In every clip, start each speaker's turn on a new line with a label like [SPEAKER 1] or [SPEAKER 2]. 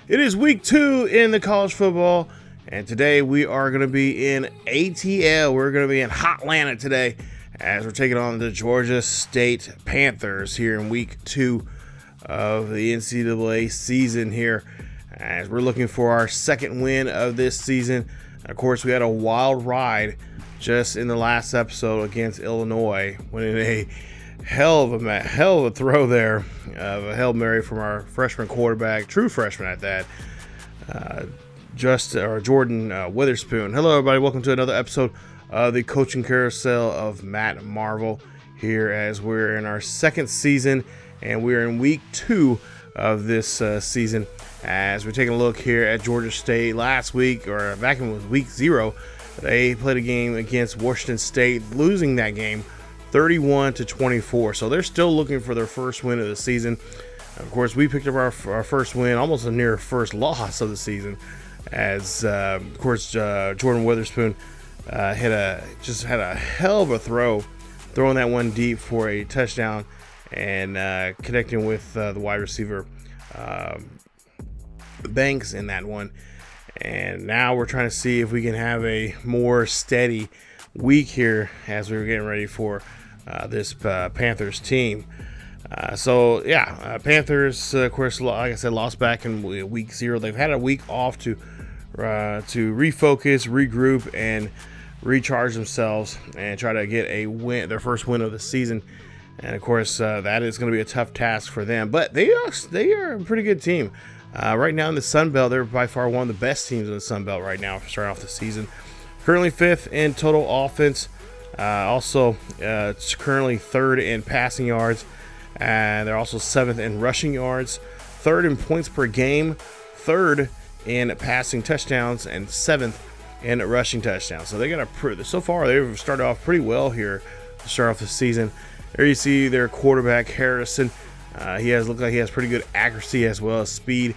[SPEAKER 1] It is week 2 in the college football, and today we are going to be in ATL. We're going to be in Hotlanta today as we're taking on the Georgia State Panthers here in week 2 of the NCAA season here, as we're looking for our second win of this season. Of course, we had a wild ride just in the last episode against Illinois, winning a hell of a throw there of a Hail Mary from our freshman quarterback, true freshman at that, Jordan Witherspoon. Hello, everybody. Welcome to another episode of the Coaching Carousel of Matt Marvel here, as we're in our second season and we're in week 2 of this season, as we're taking a look here at Georgia State. Last week, or back in week 0, they played a game against Washington State, losing that game 31-24. So they're still looking for their first win of the season. Of course, we picked up our first win, almost a near first loss of the season, as of course Jordan Witherspoon had a hell of a throw, throwing that one deep for a touchdown and connecting with the wide receiver Banks in that one. And now we're trying to see if we can have a more steady week here as we were getting ready for this Panthers team. Panthers, of course, like I said, lost back in week 0. They've had a week off to refocus, regroup, and recharge themselves and try to get a win, their first win of the season. And of course, that is going to be a tough task for them. But they are a pretty good team. Right now in the Sun Belt, they're by far one of the best teams in the Sun Belt right now, starting off the season. Currently 5th in total offense. It's currently 3rd in passing yards. And they're also 7th in rushing yards, 3rd in points per game, 3rd in passing touchdowns, and 7th in rushing touchdowns. So so far they've started off pretty well here to start off the season. There you see their quarterback Harrison. Looked like he has pretty good accuracy as well as speed.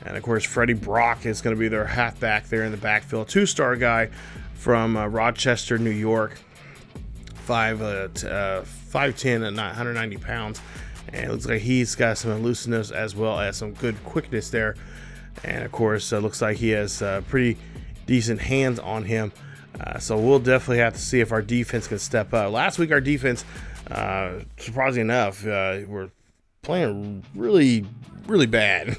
[SPEAKER 1] And of course, Freddie Brock is going to be their halfback there in the backfield. 2-star guy from Rochester, New York. 5'10" and 190 pounds. And it looks like he's got some elusiveness as well as some good quickness there. And of course, looks like he has pretty decent hands on him. So we'll definitely have to see if our defense can step up. Last week, our defense, surprisingly enough, were playing really, really bad.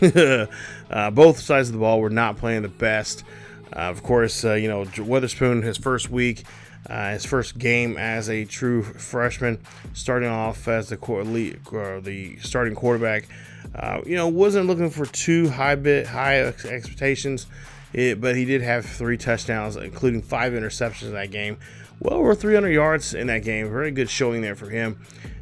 [SPEAKER 1] Both sides of the ball were not playing the best. Of course, Witherspoon, his first week, his first game as a true freshman, starting off as the starting quarterback. Wasn't looking for too high expectations, but he did have 3 touchdowns, including 5 interceptions in that game. Well over 300 yards in that game. Very good showing there for him.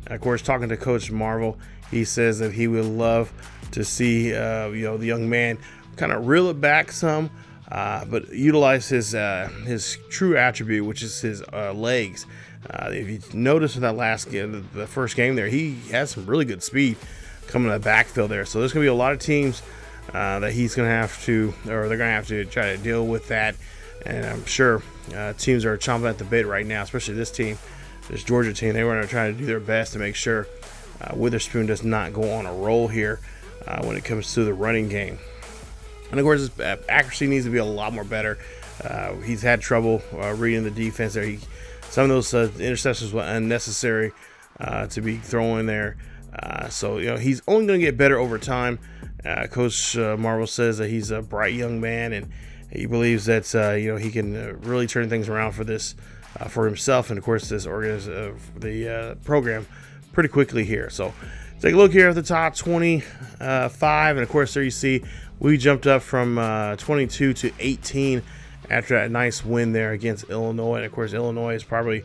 [SPEAKER 1] Of course, talking to Coach Marvel, he says that he would love to see the young man kind of reel it back some, but utilize his true attribute, which is his legs. If you notice in that last game, the first game there, he has some really good speed coming to the backfield there. So there's going to be a lot of teams that he's going to have to, or they're going to have to try to deal with that. And I'm sure teams are chomping at the bit right now, especially this Georgia team. They want to try to do their best to make sure Witherspoon does not go on a roll here when it comes to the running game. And of course, his accuracy needs to be a lot more better. He's had trouble reading the defense there. Some of those interceptions were unnecessary to be thrown there. So he's only going to get better over time. Coach Marvel says that he's a bright young man, and he believes that he can really turn things around for himself, and of course this the program pretty quickly here. So take a look here at the top 25, and of course there you see we jumped up from 22 to 18 after that nice win there against Illinois. And of course Illinois is probably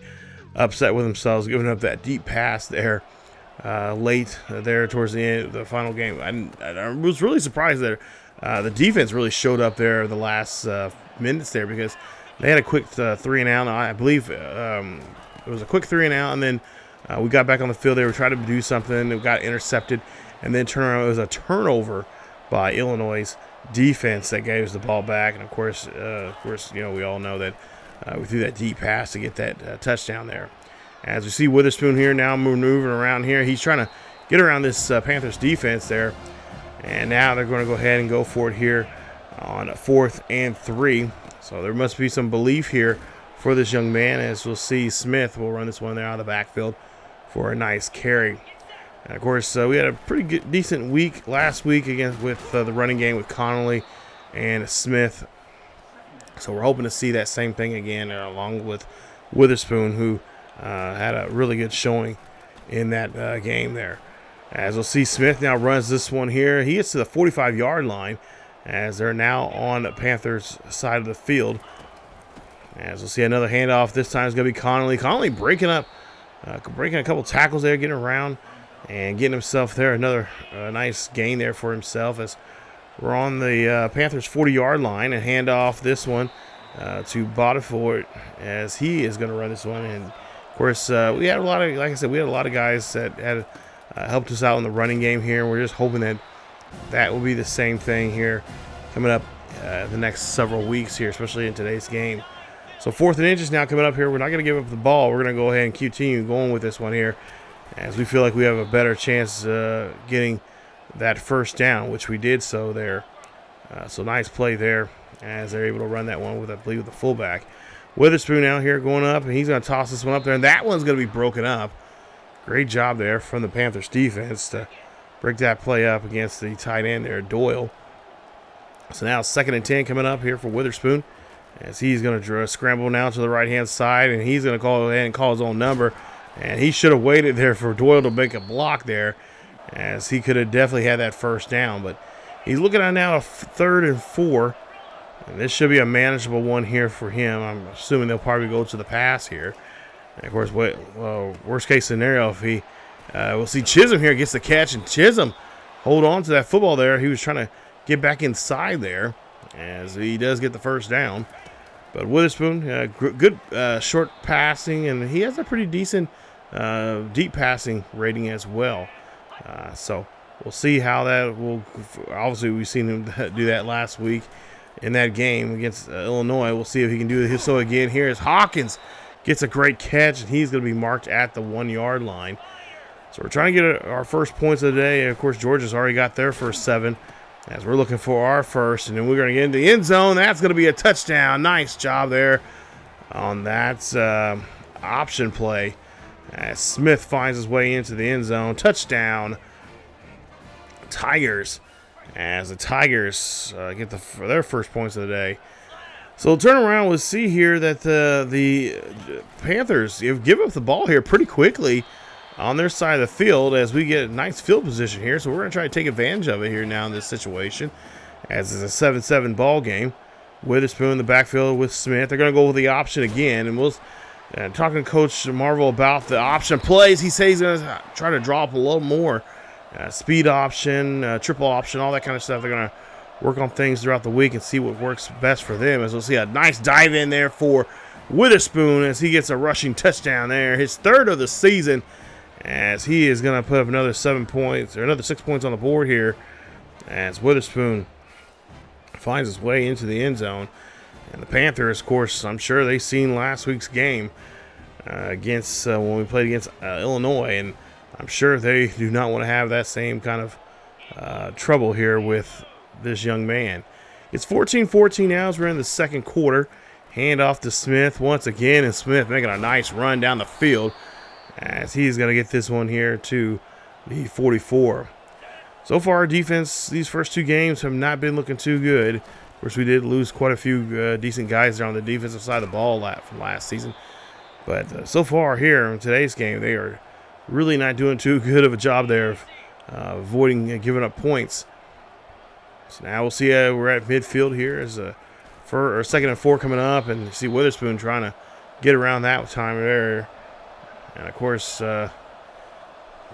[SPEAKER 1] upset with themselves, giving up that deep pass there late there towards the end of the final game. I was really surprised that the defense really showed up there the last minutes there, because they had a quick 3 and out. I believe it was a quick 3 and out, and then we got back on the field. They were trying to do something. They got intercepted, and then turn around. It was a turnover by Illinois' defense that gave us the ball back. And of course, we all know that we threw that deep pass to get that touchdown there. As we see Witherspoon here now maneuvering around here, he's trying to get around this Panthers defense there. And now they're going to go ahead and go for it here on 4th and 3. So there must be some belief here for this young man, as we'll see Smith will run this one there out of the backfield for a nice carry. And of course, we had a pretty good, decent week last week against with the running game with Connolly and Smith. So we're hoping to see that same thing again, along with Witherspoon, who had a really good showing in that game there. As we'll see, Smith now runs this one here. He gets to the 45-yard line, as they're now on the Panthers' side of the field. As we'll see another handoff. This time it's going to be Connolly. Connolly breaking a couple tackles there, getting around and getting himself there. Another nice gain there for himself, as we're on the Panthers' 40-yard line. And hand off this one to Bodiford, as he is going to run this one. And of course, we had a lot of, like I said, we had a lot of guys that had helped us out in the running game here. We're just hoping that will be the same thing here coming up the next several weeks here, especially in today's game. So 4th and inches now coming up here. We're not going to give up the ball. We're going to go ahead and continue going with this one here, as we feel like we have a better chance getting that first down, which we did so there. So nice play there, as they're able to run that one with, I believe, the fullback. Witherspoon out here going up, and he's going to toss this one up there, and that one's going to be broken up. Great job there from the Panthers defense to break that play up against the tight end there, Doyle. So now 2nd and 10 coming up here for Witherspoon, as he's going to scramble now to the right-hand side, and he's going to go ahead and call his own number. And he should have waited there for Doyle to make a block there, as he could have definitely had that first down. But he's looking at now a 3rd and 4, and this should be a manageable one here for him. I'm assuming they'll probably go to the pass here. And of course, worst case scenario, if he we'll see Chisholm here gets the catch, and Chisholm hold on to that football there. He was trying to get back inside there, as he does get the first down. But Witherspoon, good short passing, and he has a pretty decent deep passing rating as well. So we'll see how that will. Obviously, we've seen him do that last week in that game against Illinois. We'll see if he can do so again. Here's Hawkins. Gets a great catch, and he's going to be marked at the 1-yard line. So we're trying to get our first points of the day. Of course, Georgia's already got their first 7, as we're looking for our first. And then we're going to get into the end zone. That's going to be a touchdown. Nice job there on that option play, as Smith finds his way into the end zone. Touchdown, Tigers, as the Tigers get their first points of the day. So we'll turn around. We'll see here that the Panthers give up the ball here pretty quickly on their side of the field, as we get a nice field position here. So we're going to try to take advantage of it here now in this situation, as it's a 7-7 ball game. Witherspoon in the backfield with Smith. They're going to go with the option again. And we'll talking to Coach Marvel about the option plays. He says he's going to try to draw up a little more speed option, triple option, all that kind of stuff. They're going to work on things throughout the week and see what works best for them. As we'll see a nice dive in there for Witherspoon, as he gets a rushing touchdown there, his 3rd of the season, as he is going to put up another 7 points, or another 6 points on the board here, as Witherspoon finds his way into the end zone. And the Panthers, of course, I'm sure they've seen last week's game against when we played against Illinois, and I'm sure they do not want to have that same kind of trouble here with this young man. It's 14-14 now as we're in the second quarter. Hand off to Smith once again, and Smith making a nice run down the field, as he's going to get this one here to the 44. So far, our defense, these first 2 games have not been looking too good. Of course, we did lose quite a few decent guys there on the defensive side of the ball from last season. But so far here in today's game, they are really not doing too good of a job there of avoiding giving up points. So now we'll see we're at midfield here as a 2nd and 4 coming up, and you see Witherspoon trying to get around that time there. And, of course,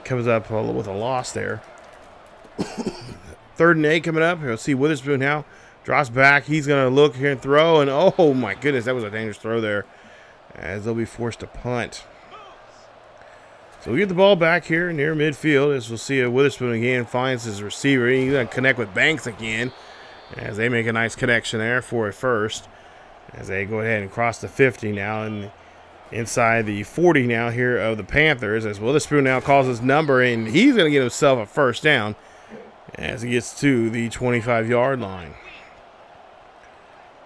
[SPEAKER 1] comes up with a loss there. 3rd and 8 coming up. You'll see Witherspoon now drops back. He's going to look here and throw, and oh, my goodness, that was a dangerous throw there, as they'll be forced to punt. So we get the ball back here near midfield, as we'll see Witherspoon again finds his receiver. He's going to connect with Banks again, as they make a nice connection there for a first, as they go ahead and cross the 50 now, and inside the 40 now here of the Panthers, as Witherspoon now calls his number, and he's going to get himself a first down. as he gets to the 25-yard line.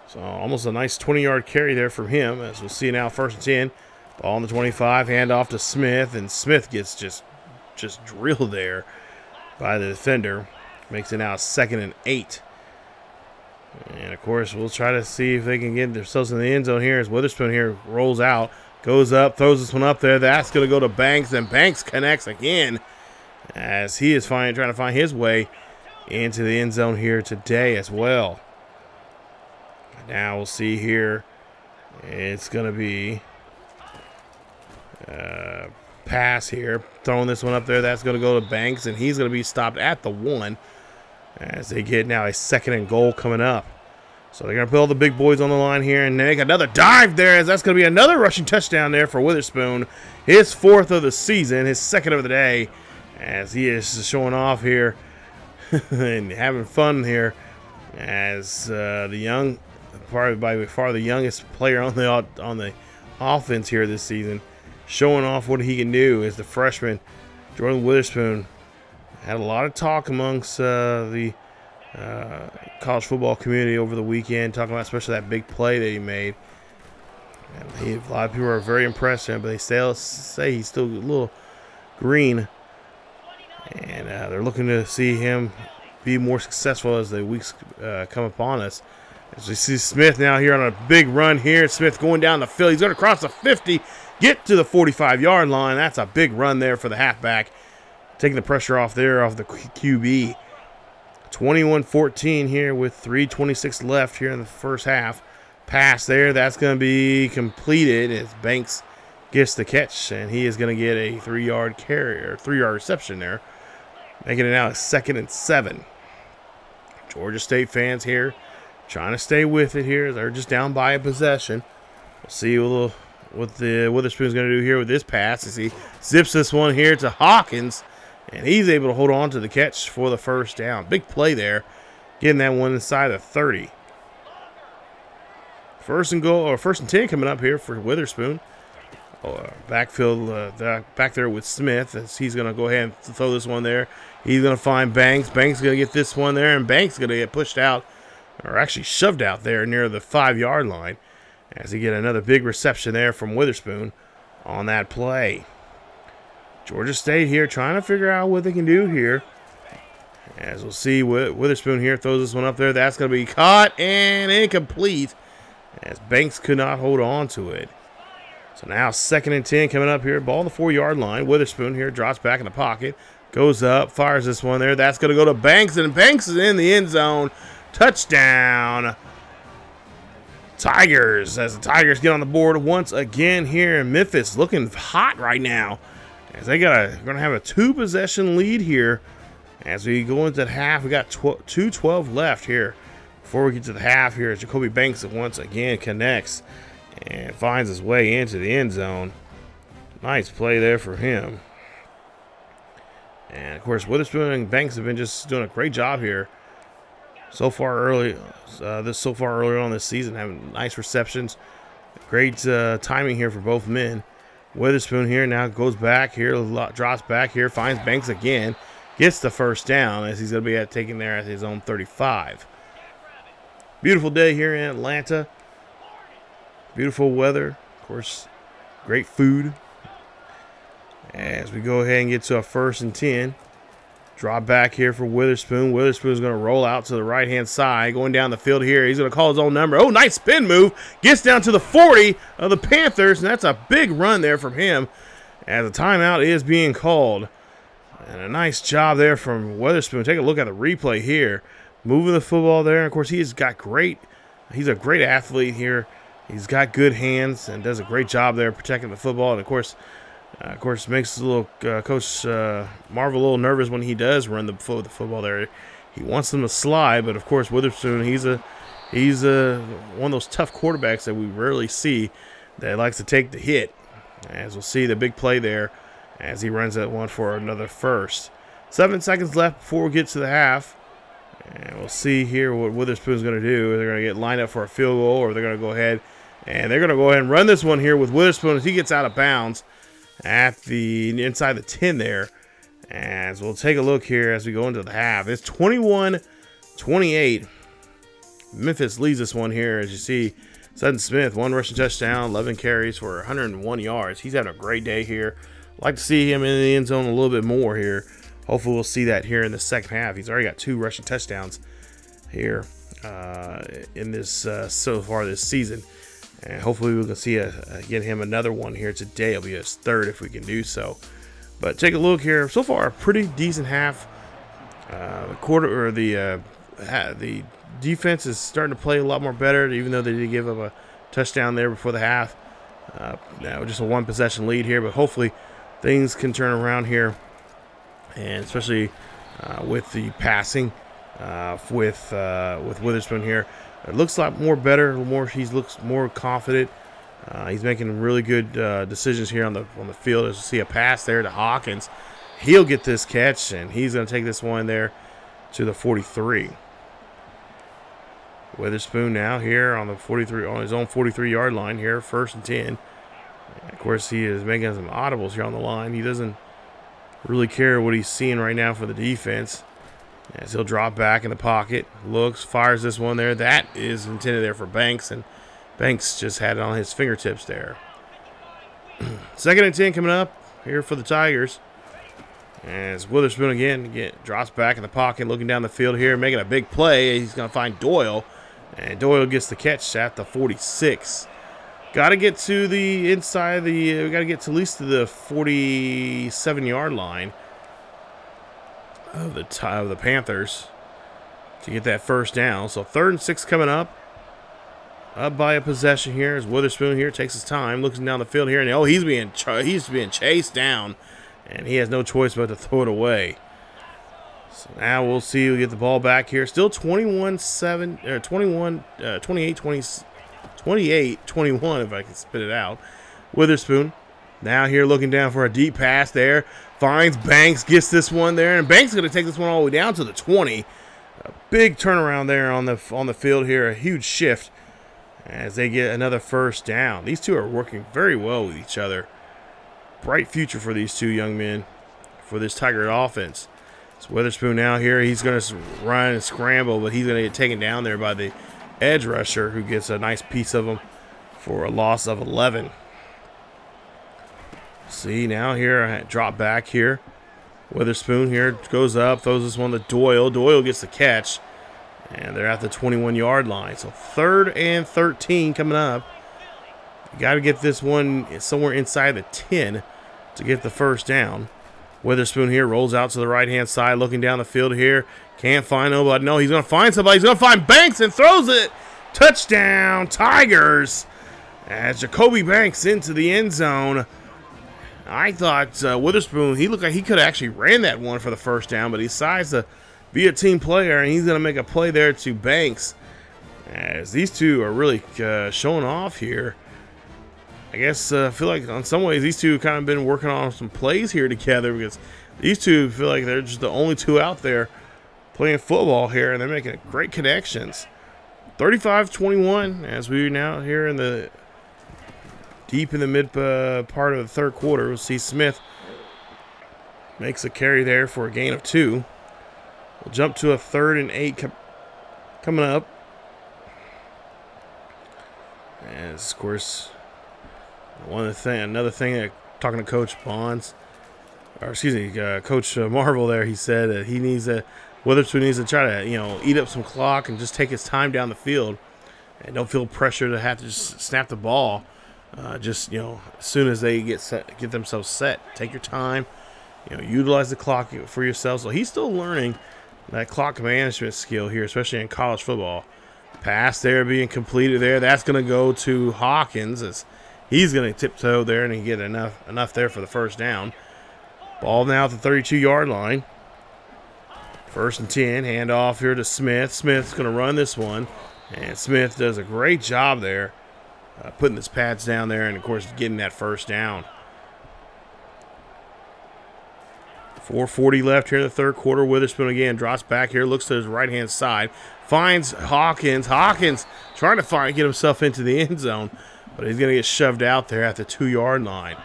[SPEAKER 1] So almost a nice 20-yard carry there from him, as we'll see now 1st and 10. Ball on the 25, hand off to Smith, and Smith gets just drilled there by the defender. Makes it now 2nd and 8. And, of course, we'll try to see if they can get themselves in the end zone here as Witherspoon here rolls out, goes up, throws this one up there. That's going to go to Banks, and Banks connects again as he is trying to find his way into the end zone here today as well. Now we'll see here. It's going to be pass here. Throwing this one up there. That's going to go to Banks, and he's going to be stopped at the 1 as they get now a 2nd and goal coming up. So they're going to put all the big boys on the line here and make another dive there, as that's going to be another rushing touchdown there for Witherspoon. His 4th of the season, his 2nd of the day, as he is showing off here and having fun here as the young, probably by far the youngest player on the offense here this season, showing off what he can do as the freshman Jordan Witherspoon. Had a lot of talk amongst the college football community over the weekend, talking about especially that big play that he made. And a lot of people are very impressed with him, but they still say he's still a little green. And they're looking to see him be more successful as the weeks come upon us. As we see Smith now here on a big run here. Smith going down the field. He's going to cross the 50, get to the 45-yard line. That's a big run there for the halfback. Taking the pressure off there off the QB. 21-14 here with 3:26 left here in the first half. Pass there. That's going to be completed as Banks gets the catch, and he is going to get a 3-yard carry or 3-yard reception there. Making it now a 2nd and 7. Georgia State fans here trying to stay with it here. They're just down by a possession. We'll see what the Witherspoon's going to do here with this pass as he zips this one here to Hawkins, and he's able to hold on to the catch for the first down. Big play there, getting that one inside the 30. 1st and 10 coming up here for Witherspoon. Backfield back there with Smith as he's going to go ahead and throw this one there. He's going to find Banks. Banks is going to get this one there, and Banks is going to get pushed out, or actually shoved out there near the 5-yard line as he get another big reception there from Witherspoon on that play. Georgia State here trying to figure out what they can do here. As we'll see, Witherspoon here throws this one up there. That's going to be caught and incomplete as Banks could not hold on to it. So now 2nd and 10 coming up here. Ball on the 4-yard line. Witherspoon here drops back in the pocket. Goes up, fires this one there. That's going to go to Banks, and Banks is in the end zone. Touchdown, Tigers, as the Tigers get on the board once again here in Memphis. Looking hot right now as they going to have a 2-possession lead here as we go into the half. We got 2:12 left here before we get to the half here as Jacoby Banks once again connects and finds his way into the end zone. Nice play there for him. And, of course, Witherspoon and Banks have been just doing a great job here so far early on this season, having nice receptions. Great timing here for both men. Witherspoon here now goes back here, drops back here, finds Banks again, gets the first down as he's going to be taking there at his own 35. Beautiful day here in Atlanta. Beautiful weather. Of course, great food. As we go ahead and get to a 1st and 10. Drop back here for Witherspoon. Witherspoon's going to roll out to the right-hand side. Going down the field here. He's going to call his own number. Oh, nice spin move. Gets down to the 40 of the Panthers, and that's a big run there from him as a timeout is being called. And a nice job there from Witherspoon. Take a look at the replay here. Moving the football there. And, of course, he's a great athlete here. He's got good hands and does a great job there protecting the football. And, of course, makes the little Coach Marvel a little nervous when he does run the football there. He wants them to slide, but of course Witherspoon, he's one of those tough quarterbacks that we rarely see that likes to take the hit. As we'll see the big play there as he runs that one for another first. 7 seconds left before we get to the half. And we'll see here what Witherspoon's going to do. They're going to get lined up for a field goal, or they're going to go ahead and run this one here with Witherspoon as he gets out of bounds at the inside the 10 there, As we'll take a look here as we go into the half. It's 21-28. Memphis leads this one here. As you see, Sutton Smith, 1 rushing touchdown, 11 carries for 101 yards. He's having a great day here. Like to see him in the end zone a little bit more here. Hopefully we'll see that here in the second half. He's already got 2 rushing touchdowns here in this so far this season. And hopefully we can see get him another one here today. It'll be his 3rd if we can do so. But take a look here. So far, a pretty decent half. The defense is starting to play a lot more better, even though they did give up a touchdown there before the half. Now just a 1 possession lead here, but hopefully things can turn around here, and especially with the passing with Witherspoon here. It looks a lot more better. He looks more confident. He's making really good decisions here on the field. As you see a pass there to Hawkins, he'll get this catch, and he's going to take this one there to the 43. Witherspoon now here on the 43, on his own 43-yard line here, 1st and 10. And of course, he is making some audibles here on the line. He doesn't really care what he's seeing right now for the defense. As he'll drop back in the pocket, looks, fires this one there. That is intended there for Banks, and Banks just had it on his fingertips there. 2nd and 10 coming up here for the Tigers. As Witherspoon again drops back in the pocket, looking down the field here, making a big play. He's going to find Doyle, and Doyle gets the catch at the 46. Got to get to the inside we got to get to at least to the 47-yard line of the Panthers to get that 1st down. So 3rd and 6 coming up by a possession here as Witherspoon here takes his time, looking down the field here, and he's being chased down, and he has no choice but to throw it away. So now we'll see who get the ball back here. Still 28-21 if I can spit it out. Witherspoon now here looking down for a deep pass there. Finds Banks, gets this one there, and Banks is going to take this one all the way down to the 20. A big turnaround there on the field here, a huge shift as they get another 1st down. These two are working very well with each other. Bright future for these 2 young men for this Tiger offense. It's Witherspoon now here. He's going to run and scramble, but he's going to get taken down there by the edge rusher, who gets a nice piece of him for a loss of 11. See now here, drop back here. Witherspoon here goes up, throws this one to Doyle. Doyle gets the catch, and they're at the 21-yard line. So 3rd and 13 coming up. You got to get this one somewhere inside the 10 to get the 1st down. Witherspoon here rolls out to the right-hand side, looking down the field here. Can't find nobody. No, he's going to find somebody. He's going to find Banks and throws it. Touchdown, Tigers. As Jacoby Banks into the end zone. I thought Witherspoon, he looked like he could have actually ran that one for the 1st down, but he decides to be a team player, and he's going to make a play there to Banks. As these two are really showing off here. I guess I feel like in some ways these two have kind of been working on some plays here together, because these two feel like they're just the only 2 out there playing football here, and they're making great connections. 35-21 as we now here in the deep in the mid part of the 3rd quarter. We'll see Smith makes a carry there for a gain of 2. We'll jump to a 3rd and 8 coming up. As of course, another thing that talking to Coach Bonds, or excuse me, Coach Marvel there, he said that he needs Witherspoon needs to try to eat up some clock and just take his time down the field, and don't feel pressure to have to just snap the ball. Just as soon as they get themselves set, take your time. Utilize the clock for yourself. So he's still learning that clock management skill here, especially in college football. Pass there being completed there. That's going to go to Hawkins as he's going to tiptoe there and get enough there for the 1st down. Ball now at the 32-yard line. 1st and 10. Hand off here to Smith. Smith's going to run this one, and Smith does a great job there. Putting his pads down there and, of course, getting that 1st down. 4:40 left here in the 3rd quarter. Witherspoon again drops back here, looks to his right-hand side, finds Hawkins. Hawkins trying to get himself into the end zone, but he's going to get shoved out there at the 2-yard line.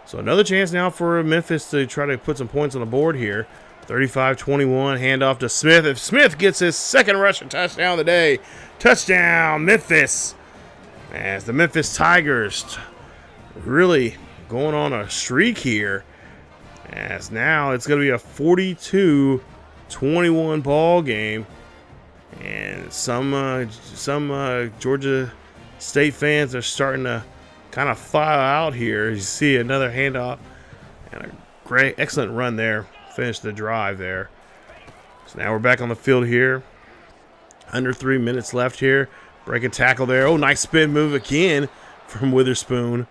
[SPEAKER 1] So another chance now for Memphis to try to put some points on the board here. 35-21, handoff to Smith. If Smith gets his second rushing touchdown of the day, touchdown Memphis. As the Memphis Tigers really going on a streak here. As now it's going to be a 42-21 ball game. And some Georgia State fans are starting to kind of file out here. You see another handoff and a great, excellent run there. Finish the drive there. So now we're back on the field here. Under 3 minutes left here. Break a tackle there. Oh, nice spin move again from Witherspoon.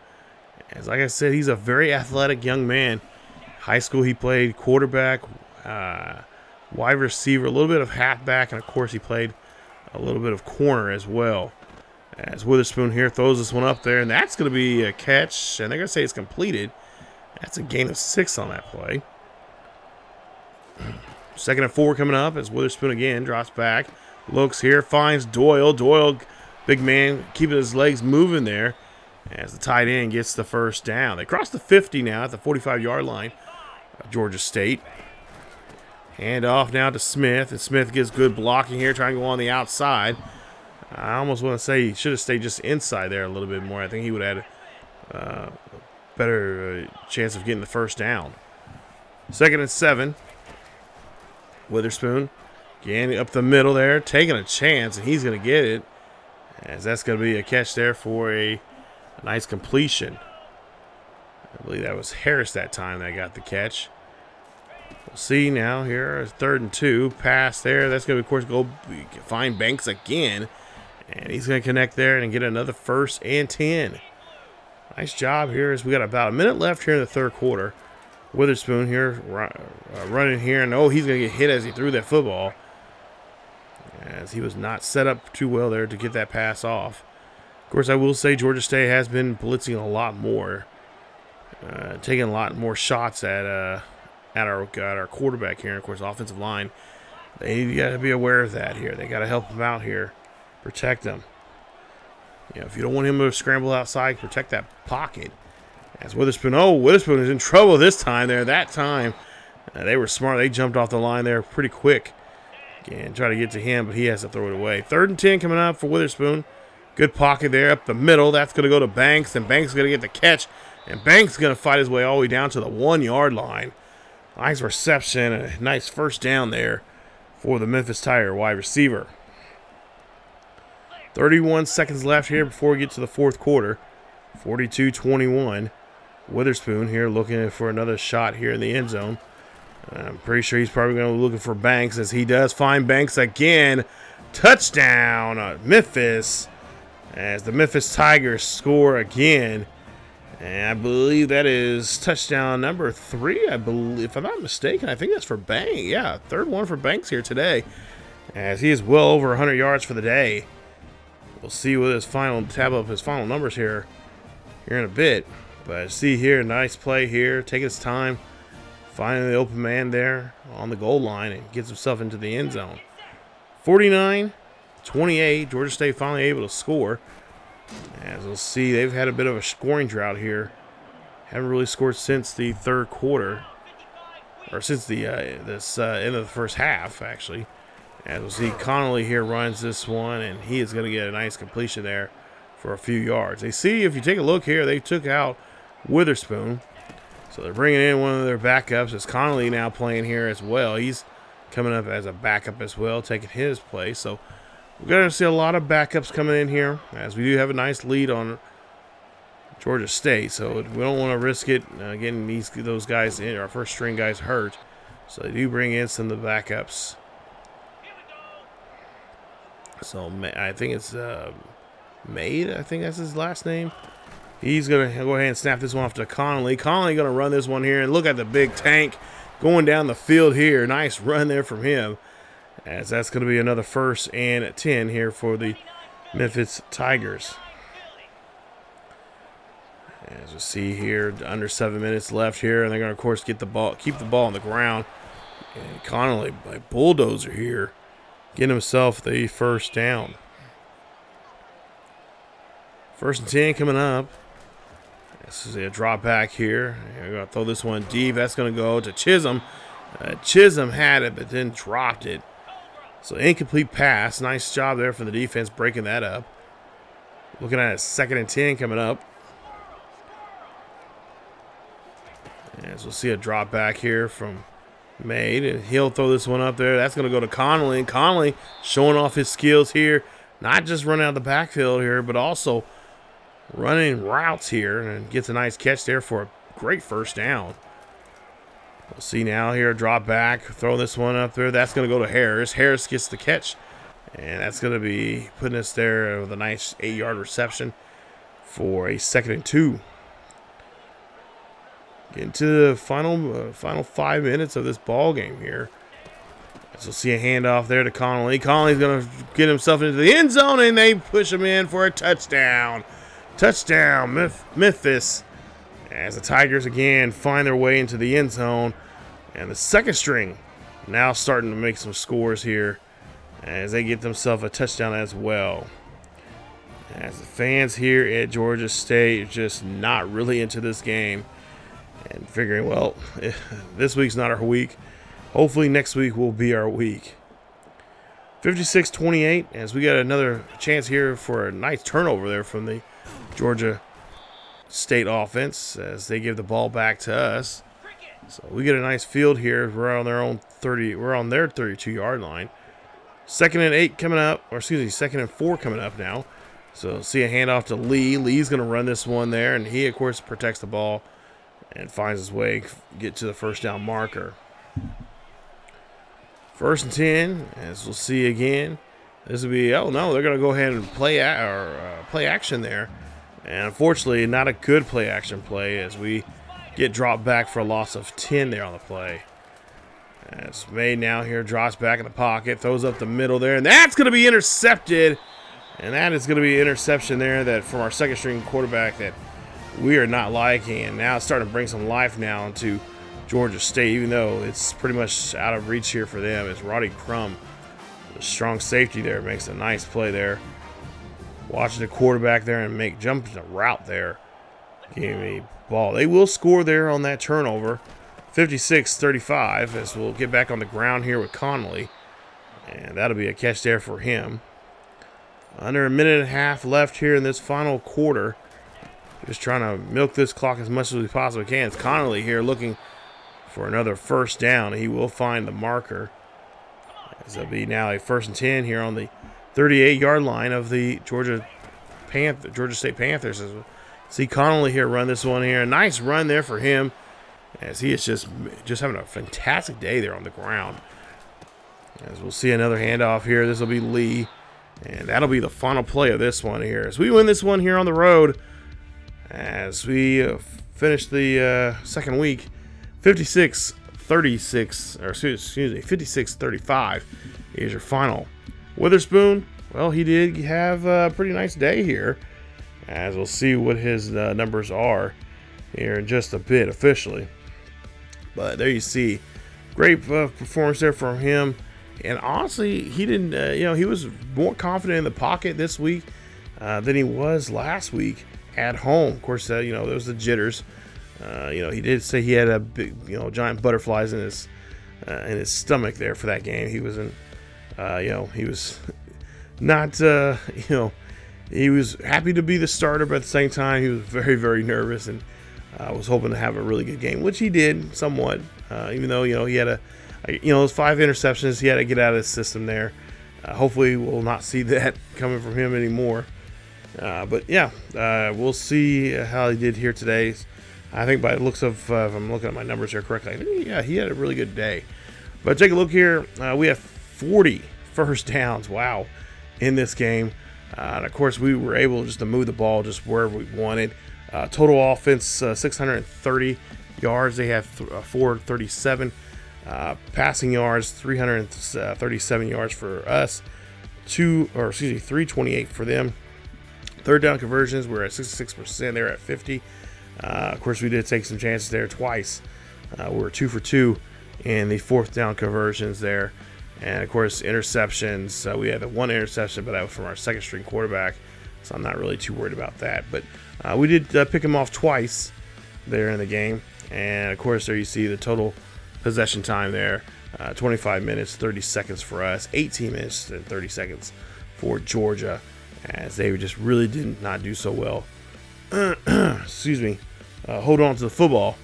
[SPEAKER 1] As like I said, he's a very athletic young man. High school he played quarterback, wide receiver, a little bit of halfback, and of course he played a little bit of corner as well. As Witherspoon here throws this one up there, and that's going to be a catch, and they're going to say it's completed. That's a gain of 6 on that play. 2nd and 4 coming up as Witherspoon again drops back, looks here, finds Doyle. Doyle, big man, keeping his legs moving there as the tight end gets the first down. They cross the 50 now at the 45-yard line of Georgia State. Hand off now to Smith, and Smith gets good blocking here, trying to go on the outside. I almost want to say he should have stayed just inside there a little bit more. I think he would have had a better chance of getting the first down. 2nd and 7. Witherspoon again up the middle there, taking a chance, and he's going to get it. As that's going to be a catch there for a nice completion. I believe that was Harris that time that got the catch. We'll see now here, 3rd and 2. Pass there. That's going to, of course, go find Banks again. And he's going to connect there and get another 1st and 10. Nice job here as we got about a minute left here in the 3rd quarter. Witherspoon here running here. And, oh, he's going to get hit as he threw that football. As he was not set up too well there to get that pass off. Of course, I will say Georgia State has been blitzing a lot more. Taking a lot more shots at our quarterback here. And, of course, offensive line. They got to be aware of that here. They got to help him out here. Protect him. You know, if you don't want him to scramble outside, protect that pocket. As Witherspoon, Witherspoon is in trouble this time there. That time, they were smart. They jumped off the line there pretty quick. Again, try to get to him, but he has to throw it away. 3rd and 10 coming up for Witherspoon. Good pocket there up the middle. That's going to go to Banks, and Banks is going to get the catch. And Banks is going to fight his way all the way down to the 1-yard line. Nice reception, and a nice first down there for the Memphis Tiger wide receiver. 31 seconds left here before we get to the 4th quarter. 42-21. Witherspoon here looking for another shot here in the end zone. I'm pretty sure he's probably going to be looking for Banks as he does find Banks again. Touchdown, Memphis, as the Memphis Tigers score again. And I believe that is touchdown number 3. I believe, if I'm not mistaken, I think that's for Banks. Yeah, 3rd one for Banks here today, as he is well over 100 yards for the day. We'll see with his tab up his final numbers here in a bit. But see here, nice play here, taking his time, finding the open man there on the goal line, and gets himself into the end zone. 49-28, Georgia State finally able to score. As we'll see, they've had a bit of a scoring drought here. Haven't really scored since the 3rd quarter, or since the end of the first half, actually. As we'll see, Connolly here runs this one, and he is going to get a nice completion there for a few yards. They see, if you take a look here, they took out Witherspoon. So they're bringing in one of their backups. It's Connolly now playing here as well. He's coming up as a backup as well, taking his place. So we're going to see a lot of backups coming in here, as we do have a nice lead on Georgia State. So we don't want to risk it getting those guys in, our first string guys hurt. So they do bring in some of the backups. So I think it's Made. I think that's his last name. He's going to go ahead and snap this one off to Connolly. Connolly going to run this one here. And look at the big tank going down the field here. Nice run there from him. As that's going to be another 1st and 10 here for the Memphis Tigers. As we see here, under 7 minutes left here. And they're going to, of course, get the ball, keep the ball on the ground. And Connolly, by bulldozer here, getting himself the first down. 1st and 10 coming up. This is a drop back here. We're going to throw this one deep. That's going to go to Chisholm. Chisholm had it, but then dropped it. So incomplete pass. Nice job there from the defense breaking that up. Looking at a 2nd and 10 coming up. As we'll see a drop back here from Made. And he'll throw this one up there. That's going to go to Connolly. And Connolly showing off his skills here. Not just running out the backfield here, but also running routes here. And gets a nice catch there for a great first down. We'll see now here, drop back, throw this one up there. That's going to go to Harris. Harris gets the catch, and that's going to be putting us there with a nice 8-yard reception for a 2nd and 2. Getting to the final 5 minutes of this ball game here. So we'll see a handoff there to Connolly. Connolly's going to get himself into the end zone, and they push him in for a touchdown. Touchdown, Memphis. As the Tigers again find their way into the end zone. And the second string now starting to make some scores here as they get themselves a touchdown as well. As the fans here at Georgia State are just not really into this game and figuring, well, this week's not our week. Hopefully next week will be our week. 56-28 as we got another chance here for a nice turnover there from the Georgia State offense as they give the ball back to us. So we get a nice field here. We're on their own 30. We're on their 32-yard line. 2nd and 8 coming up, or excuse me, 2nd and 4 coming up now. So see a handoff to Lee. Lee's going to run this one there, and he of course protects the ball and finds his way get to the first down marker. 1st and 10, as we'll see again. This will be, oh no, they're going to go ahead and play action there. And unfortunately, not a good play action play as we get dropped back for a loss of 10 there on the play. As Made now here drops back in the pocket, throws up the middle there, and that's going to be intercepted. And that is going to be an interception there that from our 2nd string quarterback that we are not liking. And now it's starting to bring some life now into Georgia State, even though it's pretty much out of reach here for them. It's Roddy Crum, the strong safety there, makes a nice play there. Watching the quarterback there and make jumping the route there. Give me ball. They will score there on that turnover. 56-35 as we'll get back on the ground here with Connolly. And that'll be a catch there for him. Under a minute and a half left here in this final quarter. Just trying to milk this clock as much as we possibly can. It's Connolly here looking for another first down. He will find the marker. As it'll be now a 1st and 10 here on the 38-yard line of the Georgia State Panthers. As we see Connolly here run this one here. A nice run there for him as he is just having a fantastic day there on the ground. As we'll see another handoff here. This will be Lee. And that'll be the final play of this one here. As we win this one here on the road as we finish the second week, 56-36, or excuse me, 56-35 is your final. Witherspoon, well, he did have a pretty nice day here, as we'll see what his numbers are here in just a bit officially. But there you see, great performance there from him. And honestly, he didn't, he was more confident in the pocket this week than he was last week at home. Of course, there was the jitters. He did say he had a big, giant butterflies in his stomach there for that game. He wasn't, he was not, he was happy to be the starter, but at the same time, he was very, very nervous and was hoping to have a really good game, which he did somewhat, even though, he had those 5 interceptions, he had to get out of his system there. Hopefully we'll not see that coming from him anymore. But yeah, we'll see how he did here today. I think by the looks of, if I'm looking at my numbers here correctly, I think, yeah, he had a really good day. But take a look here. We have 40 first downs, wow, in this game. And of course, we were able just to move the ball just wherever we wanted. Total offense, 630 yards. They have 437. Passing yards, 337 yards for us. 328 for them. Third down conversions, we're at 66%. They're at 50. Of course, we did take some chances there twice. We were 2 for 2 in the fourth down conversions there. And of course, interceptions. We had the one interception, but that was from our second string quarterback. so I'm not really too worried about that. But we did pick him off twice there in the game, and of course there you see the total possession time there, 25 minutes 30 seconds for us, 18 minutes and 30 seconds for Georgia, as they just really did not do so well excuse me, hold on to the football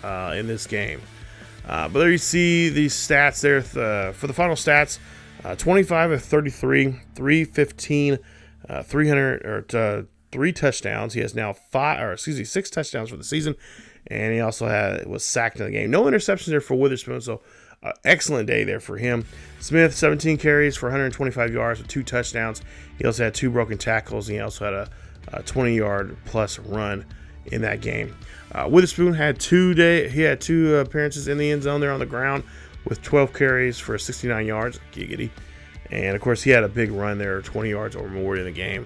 [SPEAKER 1] in this game. But there you see these stats there for the final stats: 25 of 33, 315, 3 touchdowns. He has now 6 touchdowns for the season, and he also was sacked in the game. No interceptions there for Witherspoon, so excellent day there for him. Smith, 17 carries for 125 yards with 2 touchdowns. He also had 2 broken tackles. And he also had a 20-yard plus run in that game. Witherspoon had 2 appearances in the end zone there on the ground with 12 carries for 69 yards. Giggity. And of course he had a big run there, 20 yards or more in the game.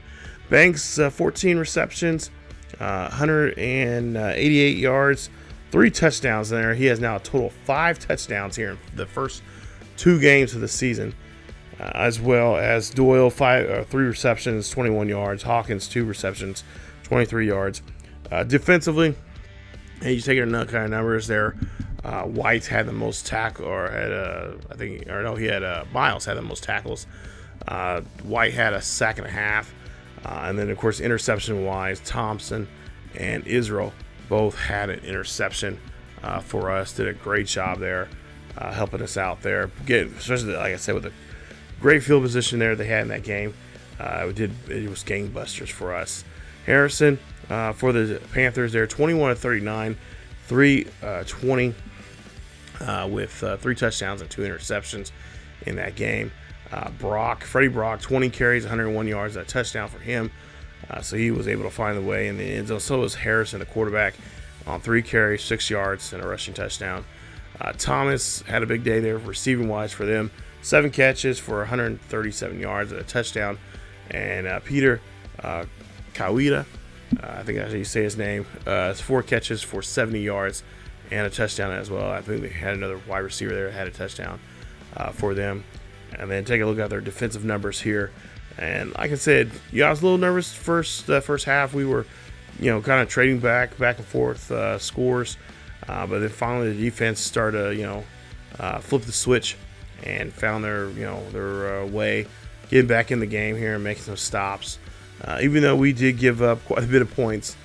[SPEAKER 1] Banks, 14 receptions, 188 yards, 3 touchdowns there. He has now a total of 5 touchdowns here in the first 2 games of the season. As well as Doyle, 3 receptions, 21 yards. Hawkins, 2 receptions, 23 yards. Defensively, and you take another kind of numbers there. White had the most tackle, Miles had the most tackles. White had a sack and a half, and then of course interception-wise, Thompson and Israel both had an interception for us. Did a great job there, helping us out there. Especially like I said, with a great field position there they had in that game. It was gangbusters for us. Harrison for the Panthers there, 21 of 39, 320 with 3 touchdowns and 2 interceptions in that game. Freddie Brock, 20 carries, 101 yards, a touchdown for him. So he was able to find the way in the end zone. So was Harrison, the quarterback, on 3 carries, 6 yards, and a rushing touchdown. Thomas had a big day there receiving-wise for them. 7 catches for 137 yards and a touchdown. And Peter Kawita, I think that's how you say his name, 4 catches for 70 yards and a touchdown as well. I think they had another wide receiver there that had a touchdown for them. And then take a look at their defensive numbers here. And like I said, I was a little nervous first half. We were, kind of trading back and forth scores. But then finally the defense started to, flip the switch and found their way, getting back in the game here and making some stops. Even though we did give up quite a bit of points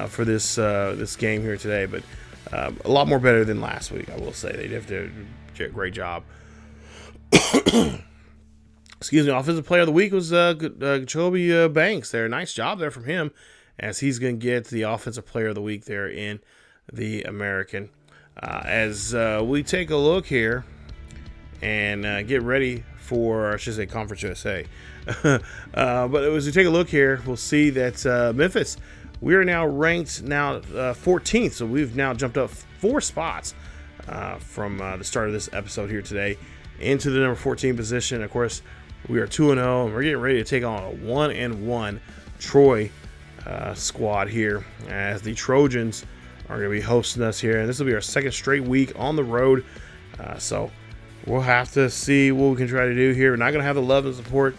[SPEAKER 1] for this game here today, but a lot more better than last week, I will say. They did a great job. Excuse me. Offensive player of the week was Jacoby Banks there. Nice job there from him, as he's going to get the offensive player of the week there in the American. As we take a look here and get ready for, I should say, Conference USA. But as we take a look here, we'll see that Memphis, we are now ranked 14th. So we've now jumped up 4 spots from the start of this episode here today into the number 14 position. Of course, we are 2-0, and we're getting ready to take on a 1-1 Troy squad here, as the Trojans are going to be hosting us here. And this will be our 2nd straight week on the road. So we'll have to see what we can try to do here. We're not going to have the love and support.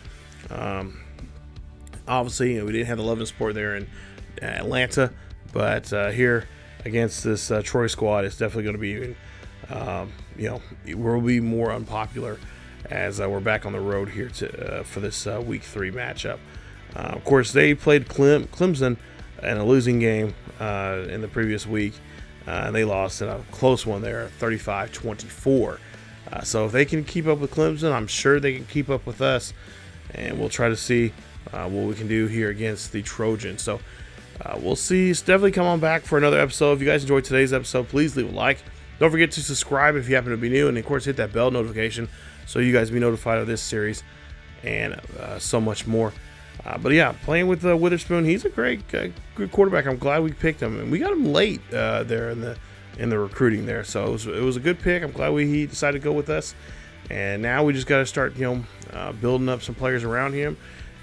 [SPEAKER 1] Obviously, we didn't have the love and support there in Atlanta, but here against this Troy squad, it's definitely going to be we'll be more unpopular as we're back on the road here for this week 3 matchup. Of course, they played Clemson in a losing game in the previous week, and they lost in a close one there, 35-24. So if they can keep up with Clemson, I'm sure they can keep up with us, and we'll try to see what we can do here against the Trojans. So we'll see. Definitely come on back for another episode. If you guys enjoyed today's episode, please leave a like. Don't forget to subscribe if you happen to be new, and of course hit that bell notification so you guys be notified of this series and so much more. But yeah, playing with Witherspoon, he's a great good quarterback. I'm glad we picked him, and we got him late there in the recruiting there. So it was a good pick. I'm glad he decided to go with us, and now we just got to start building up some players around him,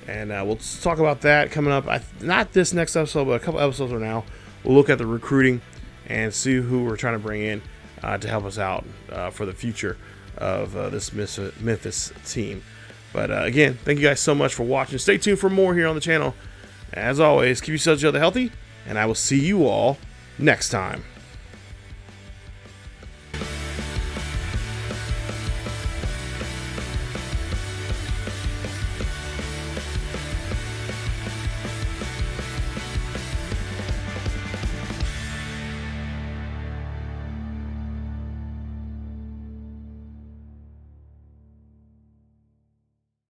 [SPEAKER 1] and we'll talk about that coming up. Not this next episode, but a couple episodes from now. We'll look at the recruiting and see who we're trying to bring in to help us out for the future of this Memphis team. But again, thank you guys so much for watching. Stay tuned for more here on the channel. As always, keep yourselves healthy, and I will see you all next time.